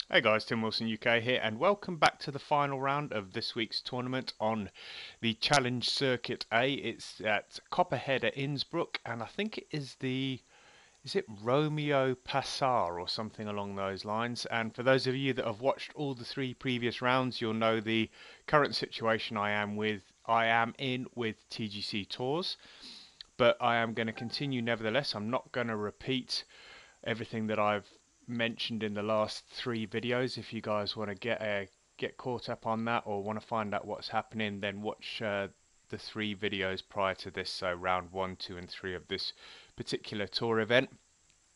Hey guys, Tim Wilson UK here, and welcome back to the final round of this week's tournament on the Challenge Circuit A. It's at Copperhead at Innsbrook, and I think it is is it Romeo Pasar or something along those lines. And for those of you that have watched all the three previous rounds, you'll know the current situation I am in with TGC Tours, but I am going to continue nevertheless. I'm not going to repeat everything that I've mentioned in the last three videos. If you guys want to get caught up on that or want to find out what's happening, then watch the three videos prior to this, so round 1, 2 and 3 of this particular tour event.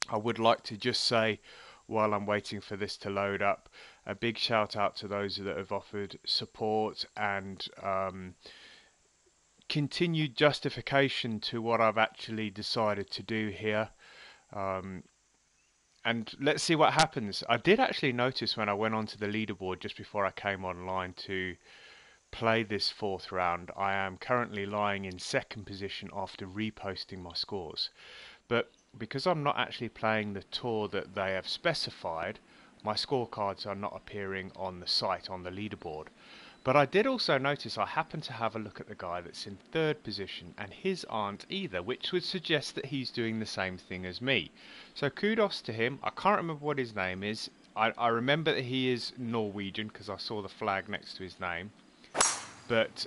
I would like to just say, while I'm waiting for this to load up, a big shout out to those that have offered support and continued justification to what I've actually decided to do here. Um, and let's see what happens. I did actually notice when I went onto the leaderboard just before I came online to play this fourth round, I am currently lying in second position after reposting my scores. But because I'm not actually playing the tour that they have specified, my scorecards are not appearing on the site on the leaderboard. But I did also notice I happened to have a look at the guy that's in third position, and his aren't either, which would suggest that he's doing the same thing as me. So kudos to him. I can't remember what his name is. I remember that he is Norwegian because I saw the flag next to his name. But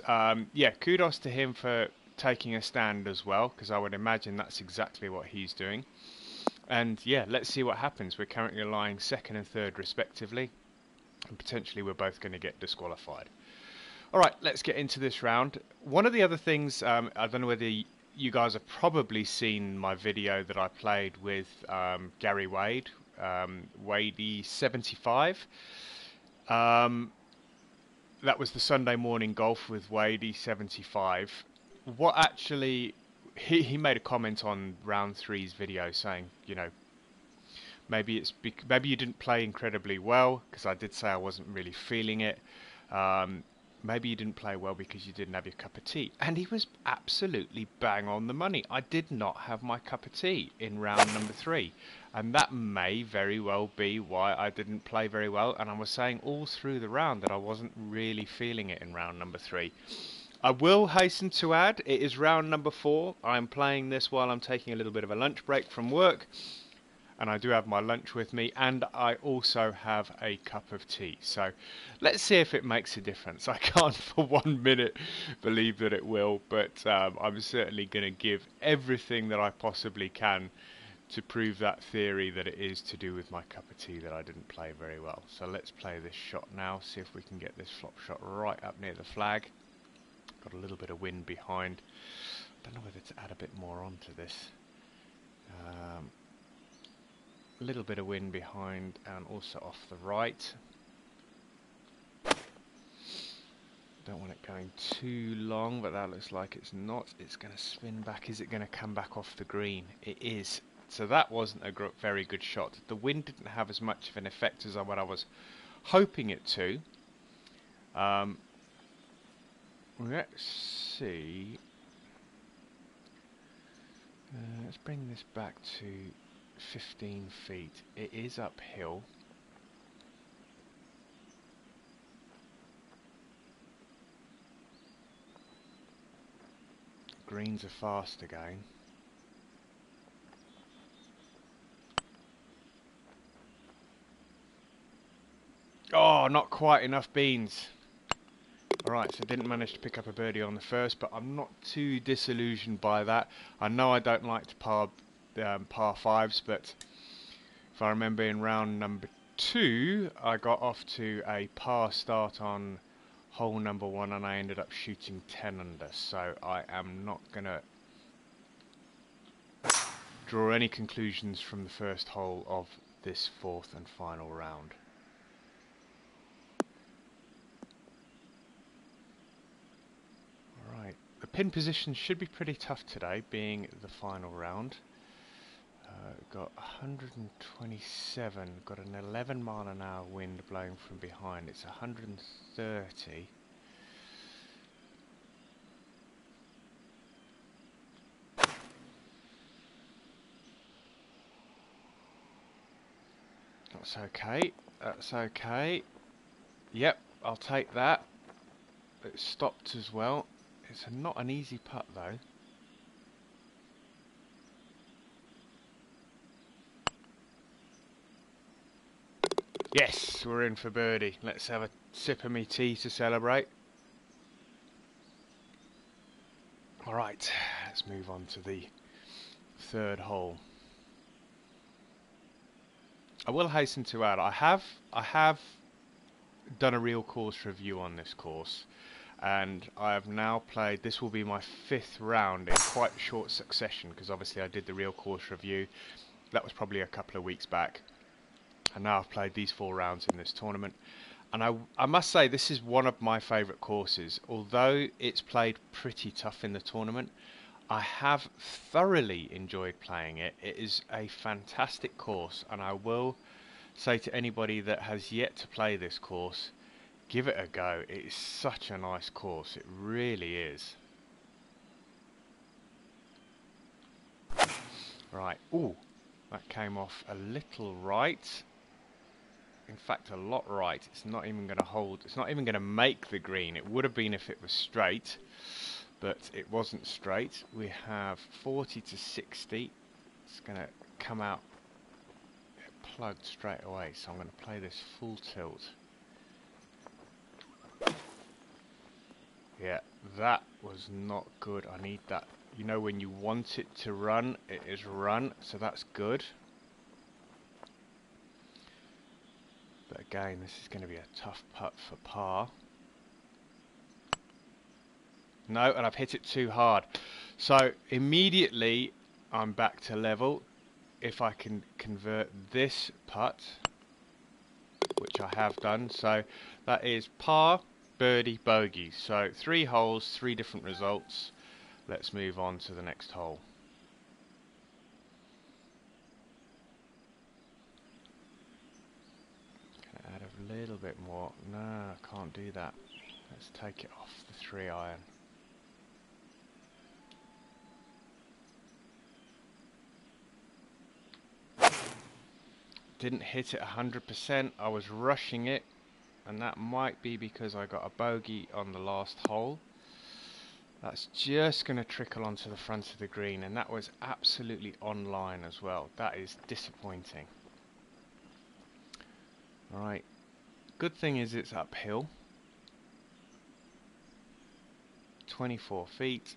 yeah, kudos to him for taking a stand as well, because I would imagine that's exactly what he's doing. And yeah, let's see what happens. We're currently lying second and third respectively, and potentially we're both going to get disqualified. All right, let's get into this round. One of the other things, I don't know whether you guys have probably seen my video that I played with Gary Wade, Wadey75. Um, that was the Sunday morning golf with Wadey75. What actually, he made a comment on round three's video saying, you know, maybe you didn't play incredibly well, because I did say I wasn't really feeling it. Um, Maybe you didn't play well because you didn't have your cup of tea. And he was absolutely bang on the money. I did not have my cup of tea in round number 3. And that may very well be why I didn't play very well. And I was saying all through the round that I wasn't really feeling it in round number 3. I will hasten to add, it is round number 4. I'm playing this while I'm taking a little bit of a lunch break from work. And I do have my lunch with me, and I also have a cup of tea. So let's see if it makes a difference. I can't for 1 minute believe that it will, but I'm certainly going to give everything that I possibly can to prove that theory that it is to do with my cup of tea that I didn't play very well. So let's play this shot now, see if we can get this flop shot right up near the flag. Got a little bit of wind behind. Don't know whether to add a bit more onto this. A little bit of wind behind and also off the right. Don't want it going too long, but that looks like it's not. It's going to spin back. Is it going to come back off the green? It is. So that wasn't a very good shot. The wind didn't have as much of an effect as what I was hoping it to. Let's see. Let's bring this back to 15 feet. It is uphill. Greens are fast again. Oh, not quite enough beans. Alright, so didn't manage to pick up a birdie on the first, but I'm not too disillusioned by that. I know I don't like to par fives, but if I remember in round number 2, I got off to a par start on hole number 1 and I ended up shooting 10 under, so I am not going to draw any conclusions from the first hole of this fourth and final round. Alright, the pin position should be pretty tough today, being the final round. Got 127, got an 11 mile an hour wind blowing from behind. It's 130. That's okay. That's okay. Yep, I'll take that. It stopped as well. It's not an easy putt though. Yes, we're in for birdie. Let's have a sip of me tea to celebrate. Alright, let's move on to the third hole. I will hasten to add, I have done a real course review on this course, and I have now played, this will be my 5th round in quite short succession, because obviously I did the real course review, that was probably a couple of weeks back, and now I've played these 4 rounds in this tournament, and I must say this is one of my favourite courses. Although it's played pretty tough in the tournament, I have thoroughly enjoyed playing it. It is a fantastic course, and I will say to anybody that has yet to play this course, give it a go. It is such a nice course, it really is. Right, ooh, that came off a little right. In fact, a lot right. It's not even going to hold, it's not even going to make the green. It would have been if it was straight, but it wasn't straight. We have 40 to 60. It's going to come out plugged straight away, so I'm going to play this full tilt. Yeah, that was not good. I need that. You know, when you want it to run, it is run, so that's good. But again, this is going to be a tough putt for par. No, and I've hit it too hard. So immediately I'm back to level. If I can convert this putt, which I have done, so that is par, birdie, bogey. So 3 holes, 3 different results. Let's move on to the next hole. Add a little bit more. No, I can't do that. Let's take it off the 3 iron. Didn't hit it 100%. I was rushing it, and that might be because I got a bogey on the last hole. That's just going to trickle onto the front of the green, and that was absolutely on line as well. That is disappointing. Alright, good thing is it's uphill. 24 feet.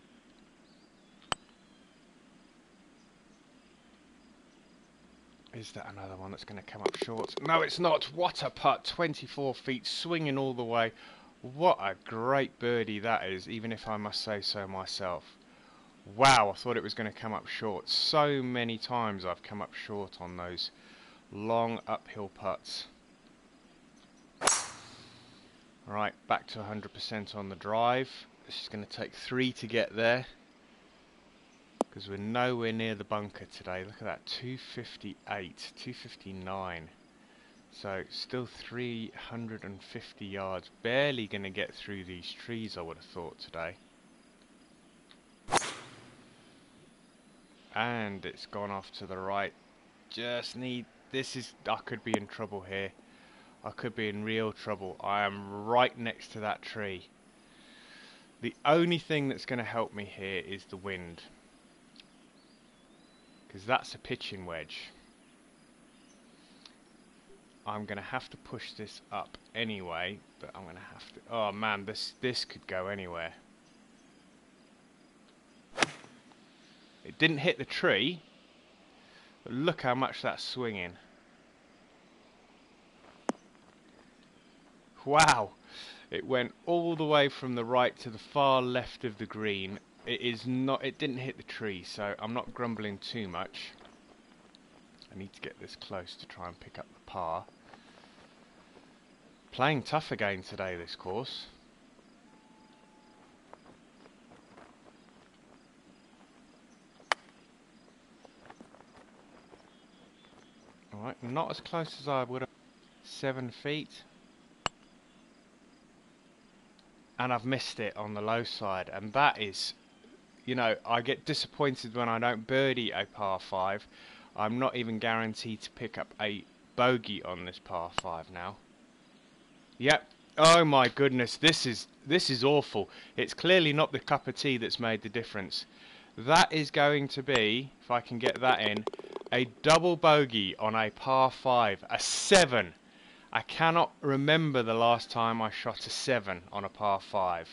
Is that another one that's going to come up short? No, it's not. What a putt. 24 feet, swinging all the way. What a great birdie that is, even if I must say so myself. Wow, I thought it was going to come up short. So many times I've come up short on those long uphill putts. Right, back to 100% on the drive. This is going to take 3 to get there, because we're nowhere near the bunker today. Look at that, 258, 259. So still 350 yards. Barely going to get through these trees, I would have thought, today. And it's gone off to the right. Just need, this is, I could be in trouble here. I could be in real trouble. I am right next to that tree. The only thing that's going to help me here is the wind, because that's a pitching wedge. I'm going to have to push this up anyway, but I'm going to have to... Oh man, this could go anywhere. It didn't hit the tree, but look how much that's swinging. Wow! It went all the way from the right to the far left of the green. It is not... It didn't hit the tree, so I'm not grumbling too much. I need to get this close to try and pick up the par. Playing tough again today, this course. Alright, not as close as I would have. 7 feet. And I've missed it on the low side, and that is, you know, I get disappointed when I don't birdie a par 5. I'm not even guaranteed to pick up a bogey on this par 5 now. Yep. Oh my goodness, this is awful. It's clearly not the cup of tea that's made the difference. That is going to be, if I can get that in, a double bogey on a par 5, a 7. I cannot remember the last time I shot a 7 on a par 5.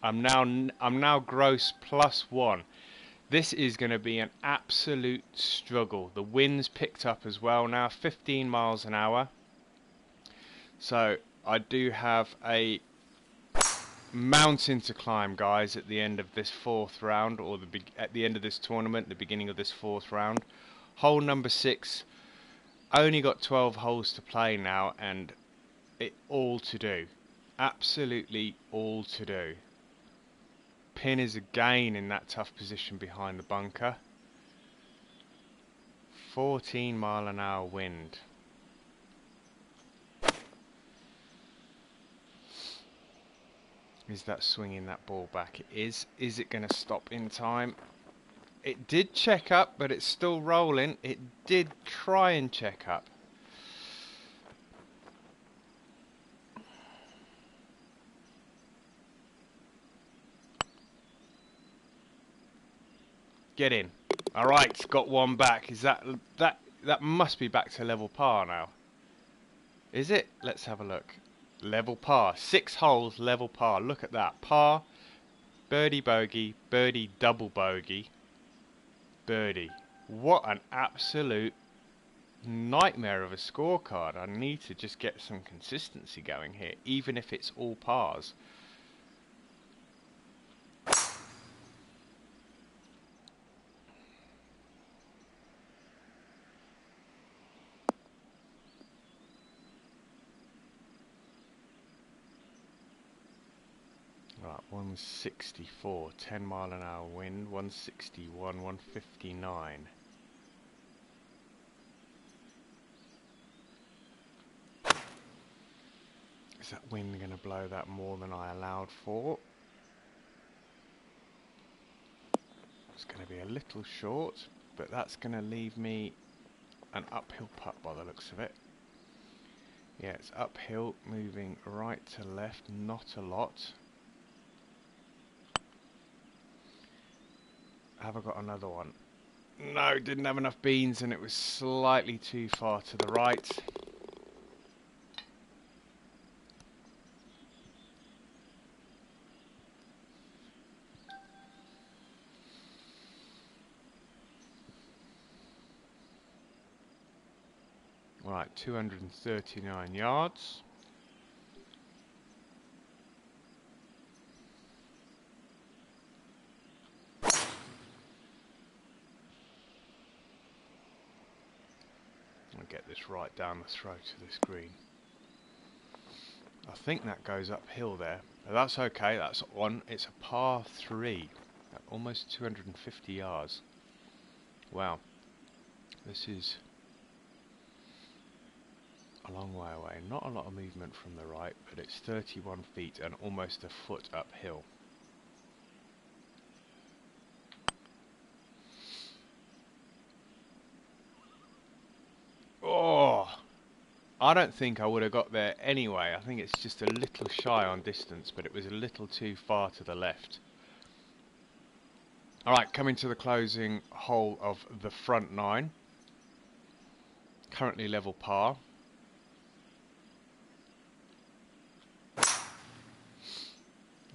I'm now gross +1. This is going to be an absolute struggle. The wind's picked up as well now, 15 miles an hour. So I do have a mountain to climb, guys, at the end of this 4th round, or at the end of this tournament, the beginning of this 4th round. Hole number 6. Only got 12 holes to play now, and it all to do. Absolutely all to do. Pin is again in that tough position behind the bunker. 14 mile an hour wind. Is that swinging that ball back? It is. Is it going to stop in time? It did check up, but it's still rolling. It did try and check up. Get in. Alright, got one back. Is that must be back to level par now. Is it? Let's have a look. Level par. 6 holes, level par. Look at that. Par, birdie bogey, birdie double bogey, birdie. What an absolute nightmare of a scorecard. I need to just get some consistency going here, even if it's all pars. Right, 164, 10 mile an hour wind, 161, 159. Is that wind going to blow that more than I allowed for? It's going to be a little short, but that's going to leave me an uphill putt by the looks of it. Yeah, it's uphill, moving right to left, not a lot. Have I got another one? No, didn't have enough beans and it was slightly too far to the right. Right, 239 yards. I'll get this right down the throat of this green. I think that goes uphill there, but that's okay, that's on. It's a par 3 at almost 250 yards. Wow, this is a long way away. Not a lot of movement from the right, but it's 31 feet and almost a foot uphill. Oh, I don't think I would have got there anyway. I think it's just a little shy on distance, but it was a little too far to the left. Alright, coming to the closing hole of the front 9. Currently level par.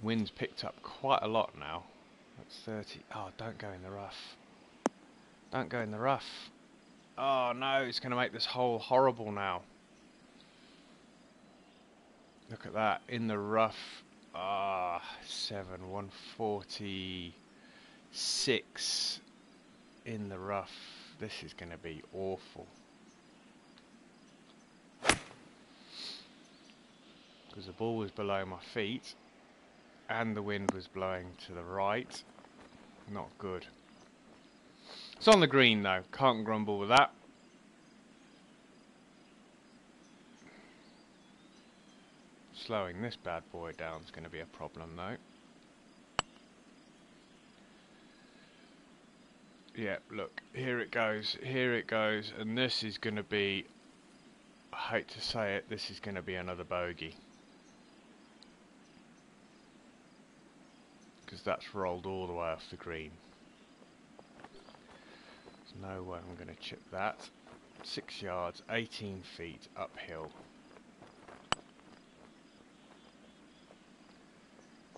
Wind's picked up quite a lot now. That's 30. Oh, don't go in the rough. Don't go in the rough. Oh no, it's going to make this hole horrible now. Look at that, in the rough. Ah, 146 in the rough. This is going to be awful. Because the ball was below my feet and the wind was blowing to the right. Not good. It's on the green though, can't grumble with that. Slowing this bad boy down is going to be a problem though. Yeah, look, here it goes, and this is going to be, I hate to say it, this is going to be another bogey. Because that's rolled all the way off the green. There's no way I'm going to chip that. 6 yards, 18 feet uphill.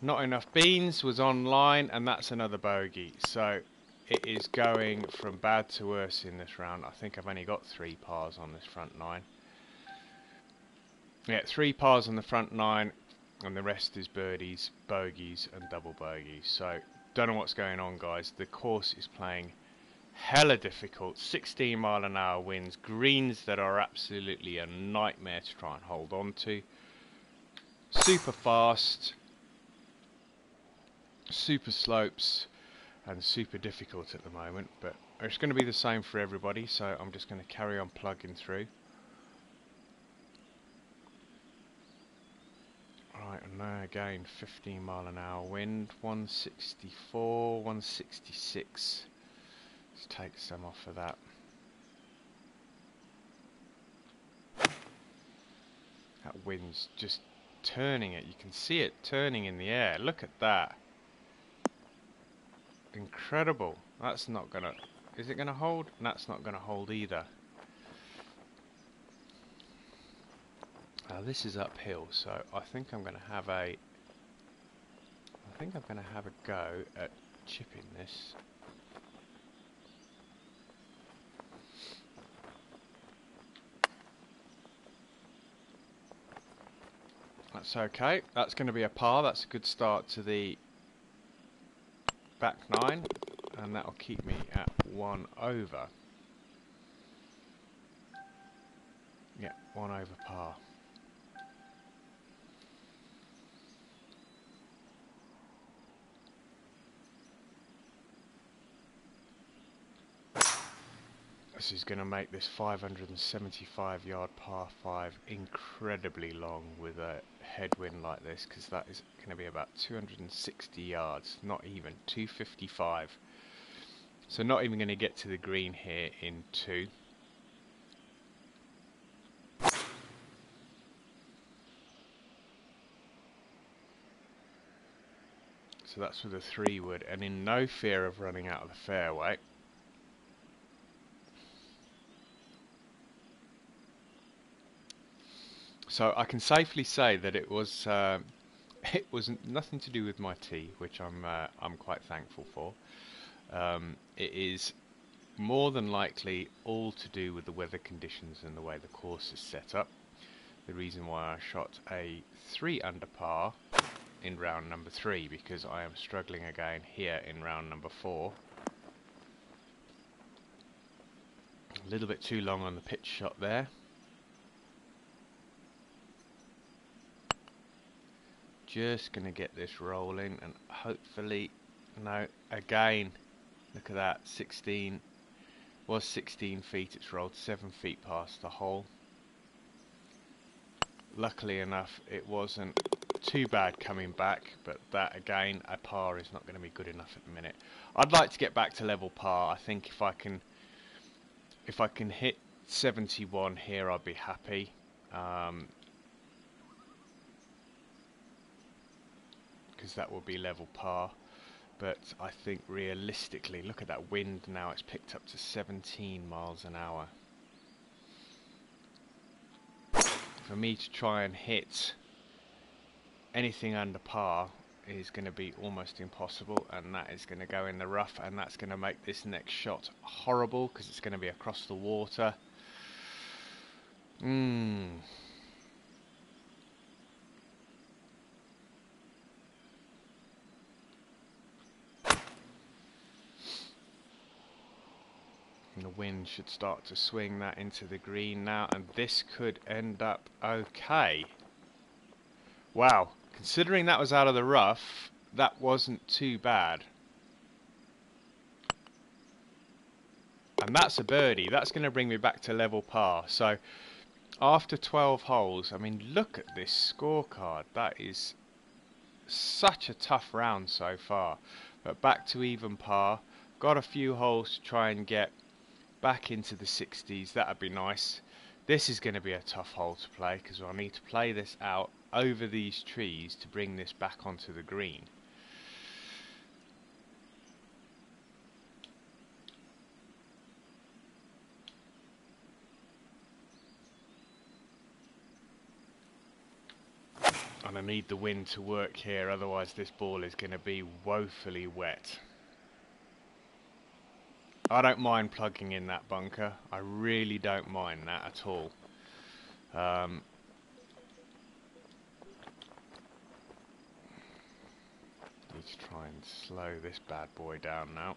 Not enough beans was online, and that's another bogey. So it is going from bad to worse in this round. I think I've only got 3 pars on this front 9. Yeah, 3 pars on the front 9, and the rest is birdies, bogeys, and double bogeys. So don't know what's going on, guys. The course is playing hella difficult. 16 mile an hour winds, greens that are absolutely a nightmare to try and hold on to. Super fast, super slopes, and super difficult at the moment, but it's going to be the same for everybody, so I'm just going to carry on plugging through. Right, and now again 15 mile an hour wind, 164, 166. Let's take some off of that. That wind's just turning it, you can see it turning in the air, look at that. Incredible. That's not gonna, is it gonna hold? That's not gonna hold either. Now this is uphill, so I think I'm gonna have a go at chipping this. That's okay. That's going to be a par. That's a good start to the back 9, and that'll keep me at 1 over. Yeah, 1 over par. This is going to make this 575 yard par 5 incredibly long with a headwind like this, because that is going to be about 260 yards, not even 255. So not even going to get to the green here in 2. So that's with a 3 wood, and in no fear of running out of the fairway. So I can safely say that it was nothing to do with my tee, which I'm quite thankful for. It is more than likely all to do with the weather conditions and the way the course is set up. The reason why I shot a 3 under par in round number 3, because I am struggling again here in round number 4. A little bit too long on the pitch shot there. Just going to get this rolling, and hopefully, no, again, look at that, 16, was 16 feet, it's rolled 7 feet past the hole. Luckily enough, it wasn't too bad coming back, but that again, a par is not going to be good enough at the minute. I'd like to get back to level par. I think if I can hit 71 here, I'll be happy. Because that will be level par, but I think realistically, look at that wind now, it's picked up to 17 miles an hour. For me to try and hit anything under par is going to be almost impossible, and that is going to go in the rough, and that's going to make this next shot horrible because it's going to be across the water. And the wind should start to swing that into the green now, and this could end up okay. Wow, considering that was out of the rough, that wasn't too bad. And that's a birdie. That's going to bring me back to level par. So after 12 holes, I mean, look at this scorecard. That is such a tough round so far. But back to even par. got a few holes to try and get back into the 60s. That'd be nice. This is going to be a tough hole to play because I need to play this out over these trees to bring this back onto the green. And I need the wind to work here, otherwise this ball is going to be woefully wet. I don't mind plugging in that bunker. I really don't mind that at all. Need to try and slow this bad boy down now.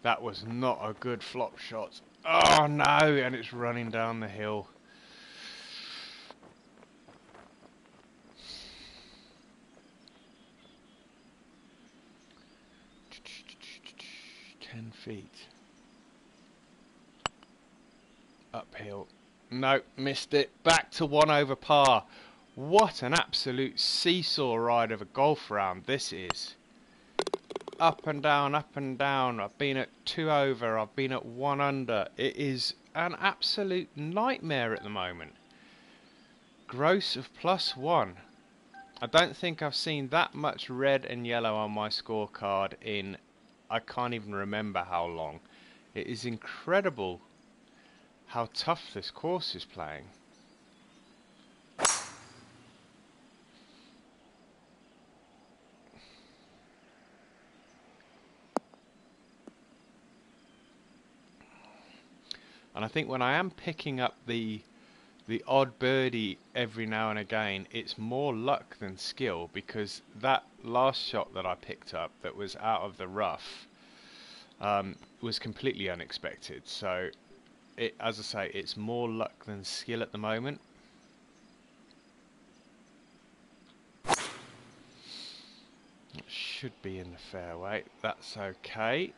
That was not a good flop shot. Oh no, and it's running down the hill. Feet. Uphill. No, missed it. Back to 1 over par. What an absolute seesaw ride of a golf round this is. Up and down, up and down. I've been at 2 over. I've been at 1 under. It is an absolute nightmare at the moment. Gross of +1. I don't think I've seen that much red and yellow on my scorecard in I can't even remember how long. It is incredible how tough this course is playing. And I think when I am picking up the odd birdie every now and again, it's more luck than skill, because that last shot that I picked up that was out of the rough was completely unexpected. So, as I say, it's more luck than skill at the moment. It should be in the fairway. That's okay.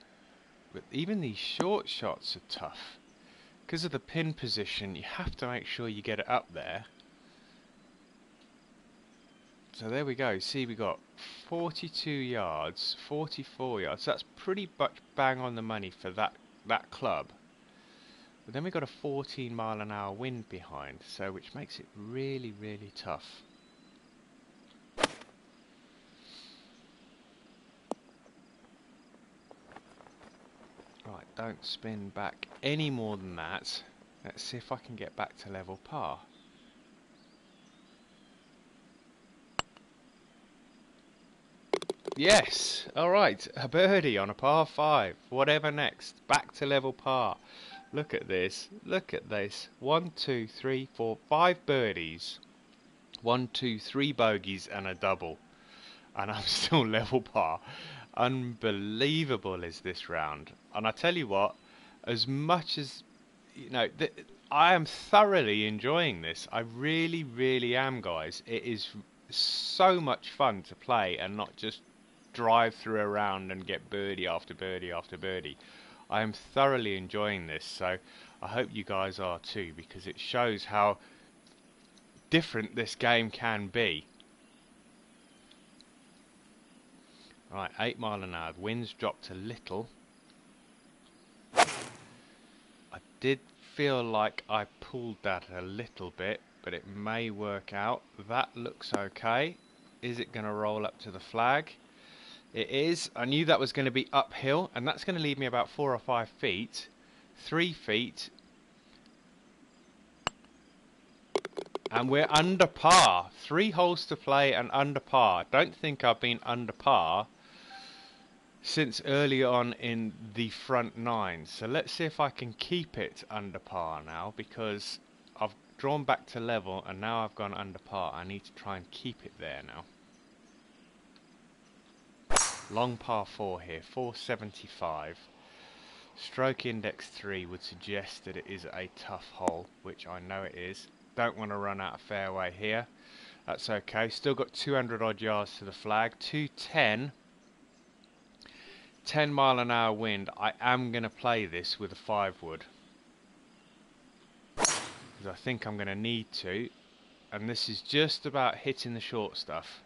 But even these short shots are tough. Because of the pin position, you have to make sure you get it up there. So there we go. See, we got 42 yards, 44 yards. That's pretty much bang on the money for that club. But then we got a 14-mile-an-hour wind behind, so which makes it really, really tough. Right, don't spin back any more than that. Let's see if I can get back to level par. Yes, alright, a birdie on a par 5. Whatever next, back to level par. Look at this, look at this. 1, 2, 3, 4, 5 birdies. 1, 2, 3 bogeys and a double. And I'm still level par. Unbelievable is this round. And I tell you what, as much as, you know, I am thoroughly enjoying this. I really, really am, guys. It is so much fun to play and not just drive through a round and get birdie after birdie after birdie. I am thoroughly enjoying this, so I hope you guys are too, because it shows how different this game can be. Right, 8 mile an hour. Wind's dropped a little. I did feel like I pulled that a little bit, but it may work out. That looks okay. Is it going to roll up to the flag? It is. I knew that was going to be uphill, and that's going to leave me about 4 or 5 feet. 3 feet. And we're under par. 3 holes to play and under par. Don't think I've been under par since early on in the front 9. So let's see if I can keep it under par now, because I've drawn back to level and now I've gone under par. I need to try and keep it there now. Long par 4 here, 475. Stroke index 3 would suggest that it is a tough hole, which I know it is. Don't want to run out of fairway here. That's okay. Still got 200 odd yards to the flag. 210. 10-mile-an-hour wind, I am going to play this with a 5-wood. Because I think I'm going to need to. And this is just about hitting the short stuff.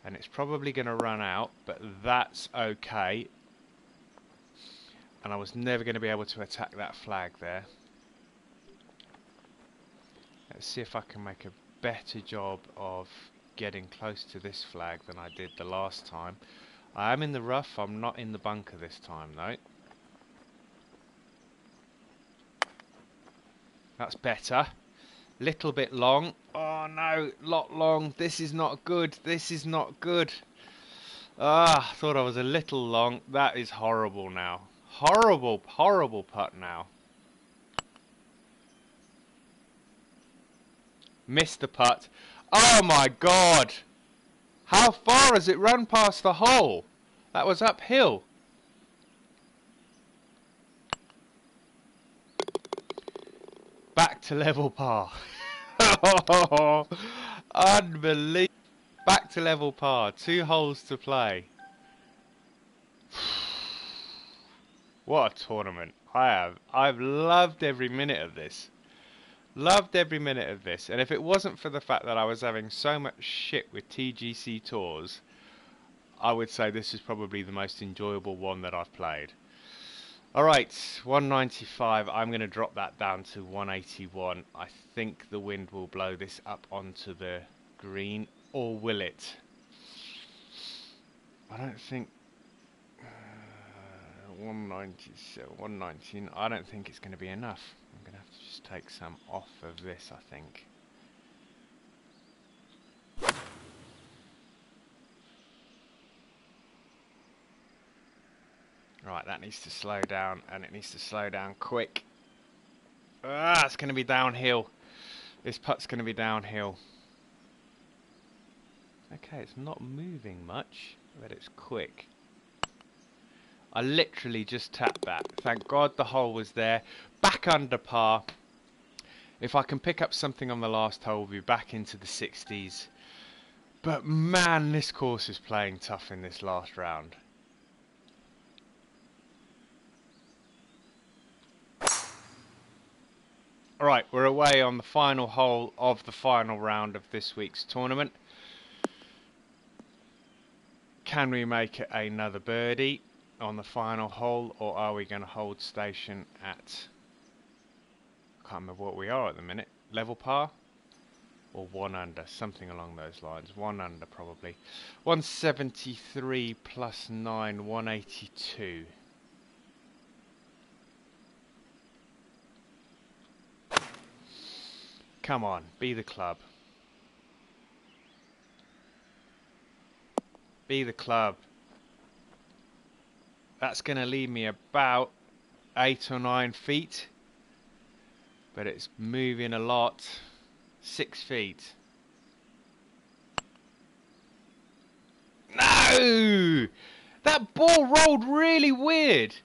And it's probably going to run out, but that's okay. And I was never going to be able to attack that flag there. Let's see if I can make a better job of getting close to this flag than I did the last time. I am in the rough, I'm not in the bunker this time though. That's better. Little bit long. Oh no, lot long. This is not good. This is not good. Ah, I thought I was a little long. That is horrible now. Horrible, horrible putt now. Missed the putt. Oh my god! How far has it run past the hole? That was uphill. Back to level par. Unbelievable. Back to level par. 2 holes to play. What a tournament. I've loved every minute of this. Loved every minute of this. And if it wasn't for the fact that I was having so much shit with TGC Tours, I would say this is probably the most enjoyable one that I've played. Alright, 195. I'm going to drop that down to 181. I think the wind will blow this up onto the green. Or will it? I don't think... 197, 119. I don't think it's going to be enough. I'm going to have to just take some off of this, I think. Right, that needs to slow down, and it needs to slow down quick. Ah, it's going to be downhill. This putt's going to be downhill. Okay, it's not moving much, but it's quick. I literally just tapped that. Thank God the hole was there. Back under par. If I can pick up something on the last hole, we'll be back into the 60s. But man, this course is playing tough in this last round. Alright, we're away on the final hole of the final round of this week's tournament. Can we make it another birdie on the final hole, or are we going to hold station at... I can't remember what we are at the minute. Level par? Or 1 under, something along those lines. 1 under probably. 173 plus 9, 182. Come on, be the club. Be the club. That's going to leave me about 8 or 9 feet. But it's moving a lot. 6 feet. No! That ball rolled really weird.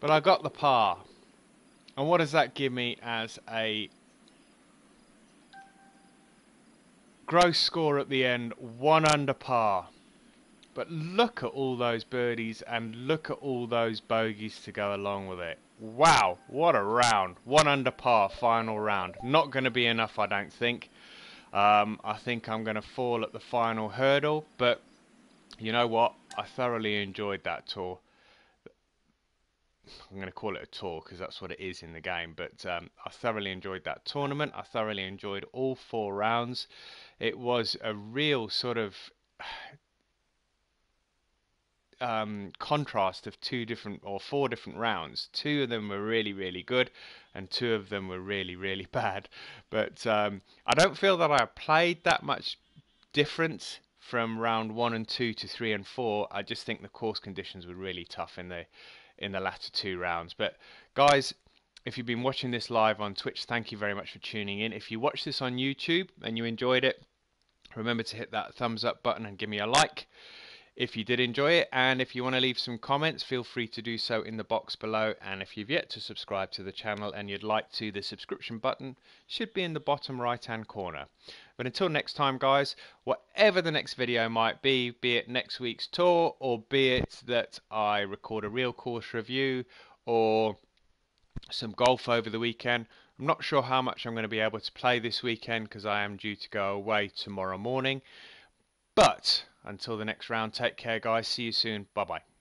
But I got the par. And what does that give me as a gross score at the end? 1 under par. But look at all those birdies and look at all those bogeys to go along with it. Wow, what a round. 1 under par, final round. Not going to be enough, I don't think. I think I'm going to fall at the final hurdle. But you know what? I thoroughly enjoyed that tour. I'm going to call it a tour because that's what it is in the game. But I thoroughly enjoyed that tournament. I thoroughly enjoyed all 4 rounds. It was a real sort of... contrast of 4 different rounds. 2 of them were really, really good, and 2 of them were really, really bad. But I don't feel that I played that much different from round 1 and 2 to 3 and 4. I just think the course conditions were really tough in the latter 2 rounds. But guys, if you've been watching this live on Twitch, thank you very much for tuning in. If you watch this on YouTube and you enjoyed it, remember to hit that thumbs up button and give me a like. if you did enjoy it, and if you want to leave some comments, feel free to do so in the box below. And if you've yet to subscribe to the channel and you'd like to, the subscription button should be in the bottom right hand corner. But until next time, guys, whatever the next video might be it next week's tour, or be it that I record a real course review, or some golf over the weekend. I'm not sure how much I'm going to be able to play this weekend because I am due to go away tomorrow morning. But until the next round, take care, guys. See you soon. Bye bye.